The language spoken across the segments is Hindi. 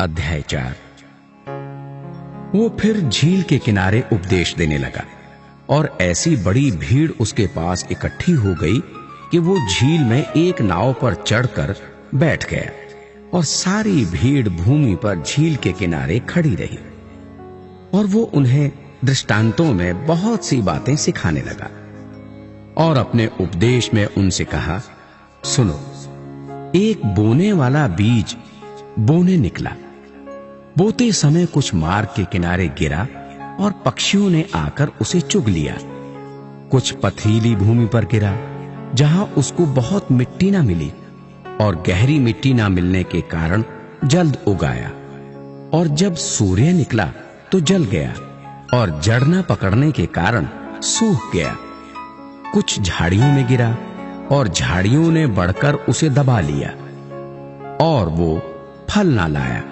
अध्याय 4। वो फिर झील के किनारे उपदेश देने लगा और ऐसी बड़ी भीड़ उसके पास इकट्ठी हो गई कि वो झील में एक नाव पर चढ़कर बैठ गया और सारी भीड़ भूमि पर झील के किनारे खड़ी रही। और वो उन्हें दृष्टांतों में बहुत सी बातें सिखाने लगा और अपने उपदेश में उनसे कहा, सुनो, एक बोने वाला बीज बोने निकला। बोते समय कुछ मार्ग के किनारे गिरा और पक्षियों ने आकर उसे चुग लिया। कुछ पथरीली भूमि पर गिरा जहां उसको बहुत मिट्टी ना मिली और गहरी मिट्टी ना मिलने के कारण जल्द उगाया। और जब सूर्य निकला तो जल गया और जड़ न पकड़ने के कारण सूख गया। कुछ झाड़ियों में गिरा और झाड़ियों ने बढ़कर उसे दबा लिया और वो फल ना लाया।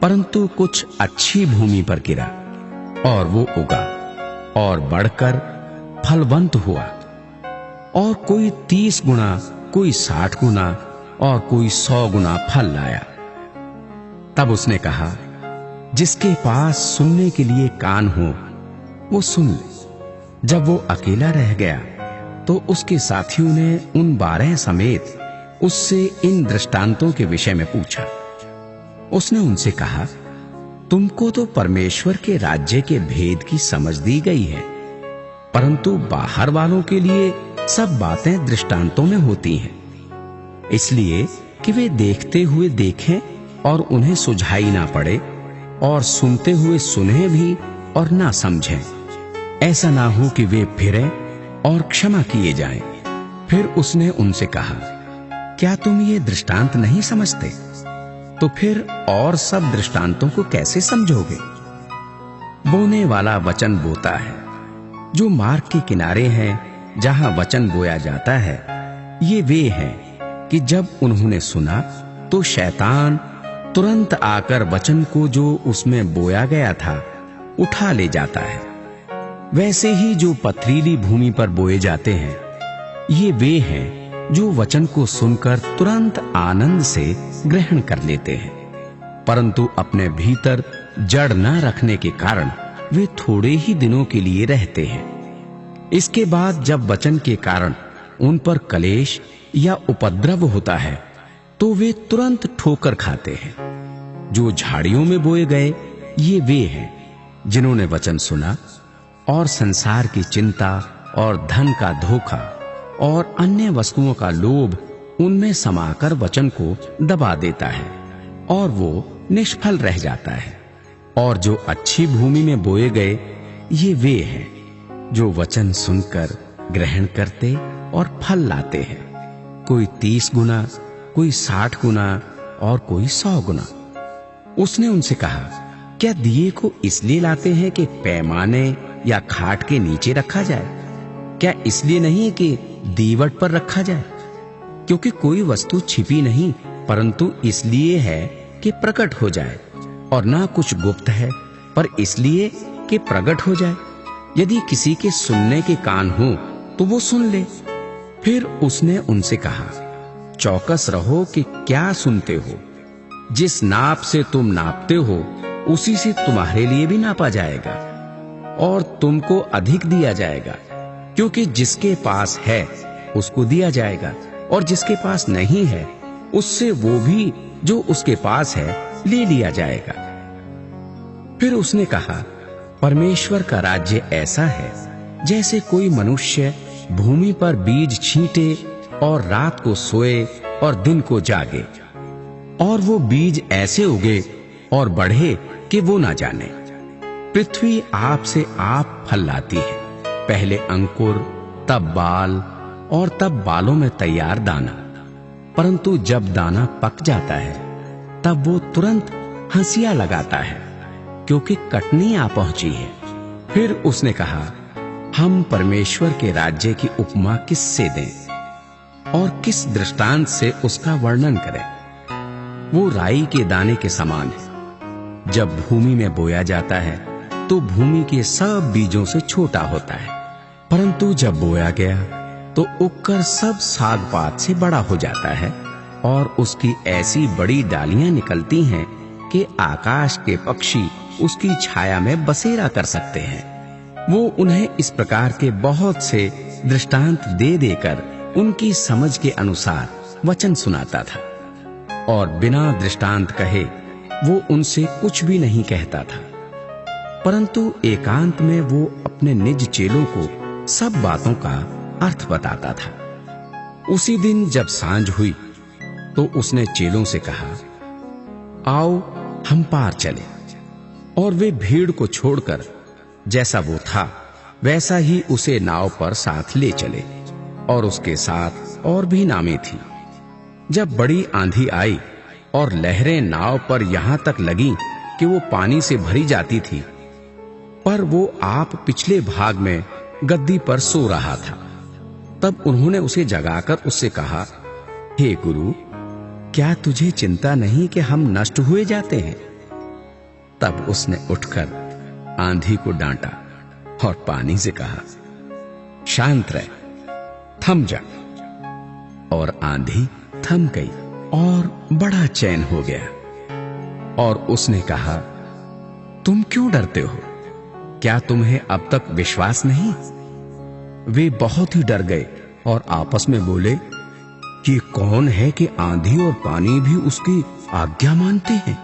परंतु कुछ अच्छी भूमि पर गिरा और वो उगा और बढ़कर फलवंत हुआ। और कोई 30 गुना, कोई 60 गुना और कोई 100 गुना फल लाया। तब उसने कहा, जिसके पास सुनने के लिए कान हो वो सुन ले। जब वो अकेला रह गया तो उसके साथियों ने उन 12 समेत उससे इन दृष्टांतों के विषय में पूछा। उसने उनसे कहा, तुमको तो परमेश्वर के राज्य के भेद की समझ दी गई है, परंतु बाहर वालों के लिए सब बातें दृष्टांतों में होती हैं, इसलिए कि वे देखते हुए देखें और उन्हें सुझाई ना पड़े, और सुनते हुए सुने भी और ना समझें। ऐसा ना हो कि वे फिरें और क्षमा किए जाएं। फिर उसने उनसे कहा, क्या तुम ये दृष्टांत नहीं समझते? तो फिर और सब दृष्टांतों को कैसे समझोगे? बोने वाला वचन बोता है। जो मार्ग के किनारे हैं जहां वचन बोया जाता है, ये वे हैं कि जब उन्होंने सुना तो शैतान तुरंत आकर वचन को जो उसमें बोया गया था उठा ले जाता है। वैसे ही जो पथरीली भूमि पर बोए जाते हैं, ये वे हैं जो वचन को सुनकर तुरंत आनंद से ग्रहण कर लेते हैं, परंतु अपने भीतर जड़ न रखने के कारण वे थोड़े ही दिनों के लिए रहते हैं। इसके बाद जब वचन के कारण उन पर कलेश या उपद्रव होता है तो वे तुरंत ठोकर खाते हैं। जो झाड़ियों में बोए गए, ये वे हैं जिन्होंने वचन सुना और संसार की चिंता और धन का धोखा और अन्य वस्तुओं का लोभ उनमें समाकर वचन को दबा देता है और वो निष्फल रह जाता है। और जो अच्छी भूमि में बोए गए, ये वे हैं जो वचन सुनकर ग्रहण करते और फल लाते हैं, कोई 30 गुना, कोई 60 गुना और कोई 100 गुना। उसने उनसे कहा, क्या दिए को इसलिए लाते हैं कि पैमाने या खाट के नीचे रखा जाए? क्या इसलिए नहीं कि दीवट पर रखा जाए? क्योंकि कोई वस्तु छिपी नहीं, परंतु इसलिए है कि प्रकट हो जाए, और ना कुछ गुप्त है, पर इसलिए कि प्रकट हो जाए। यदि किसी के सुनने के कान हो तो वो सुन ले। फिर उसने उनसे कहा, चौकस रहो कि क्या सुनते हो। जिस नाप से तुम नापते हो उसी से तुम्हारे लिए भी नापा जाएगा और तुमको अधिक दिया जाएगा, क्योंकि जिसके पास है उसको दिया जाएगा, और जिसके पास नहीं है उससे वो भी जो उसके पास है ले लिया जाएगा। फिर उसने कहा, परमेश्वर का राज्य ऐसा है जैसे कोई मनुष्य भूमि पर बीज छींटे और रात को सोए और दिन को जागे, और वो बीज ऐसे उगे और बढ़े कि वो ना जाने। पृथ्वी आप से आप फल लाती है, पहले अंकुर, तब बाल और तब बालों में तैयार दाना। परंतु जब दाना पक जाता है तब वो तुरंत हंसिया लगाता है, क्योंकि कटनी आ पहुंची है। फिर उसने कहा, हम परमेश्वर के राज्य की उपमा किससे दें और किस दृष्टांत से उसका वर्णन करें? वो राई के दाने के समान है। जब भूमि में बोया जाता है तो भूमि के सब बीजों से छोटा होता है, परंतु जब बोया गया तो उगकर सब साग पात से बड़ा हो जाता है और उसकी ऐसी बड़ी डालियां निकलती हैं कि आकाश के पक्षी उसकी छाया में बसेरा कर सकते हैं। वो उन्हें इस प्रकार के बहुत से दृष्टांत दे देकर उनकी समझ के अनुसार वचन सुनाता था, और बिना दृष्टांत कहे वो उनसे कुछ भी नहीं कहता था। परंतु एकांत में वो अपने निज चेलों को सब बातों का अर्थ बताता था। उसी दिन जब सांझ हुई तो उसने चेलों से कहा, आओ हम पार चले। और वे भीड़ को छोड़कर जैसा वो था वैसा ही उसे नाव पर साथ ले चले, और उसके साथ और भी नावें थी। जब बड़ी आंधी आई और लहरें नाव पर यहां तक लगीं कि वो पानी से भरी जाती थी, पर वो आप पिछले भाग में गद्दी पर सो रहा था। तब उन्होंने उसे जगाकर उससे कहा, हे गुरु, क्या तुझे चिंता नहीं कि हम नष्ट हुए जाते हैं? तब उसने उठकर आंधी को डांटा और पानी से कहा, शांत रह, थम जा। और आंधी थम गई और बड़ा चैन हो गया। और उसने कहा, तुम क्यों डरते हो? क्या तुम्हें अब तक विश्वास नहीं? वे बहुत ही डर गए और आपस में बोले, ये कौन है कि आंधी और पानी भी उसकी आज्ञा मानते हैं?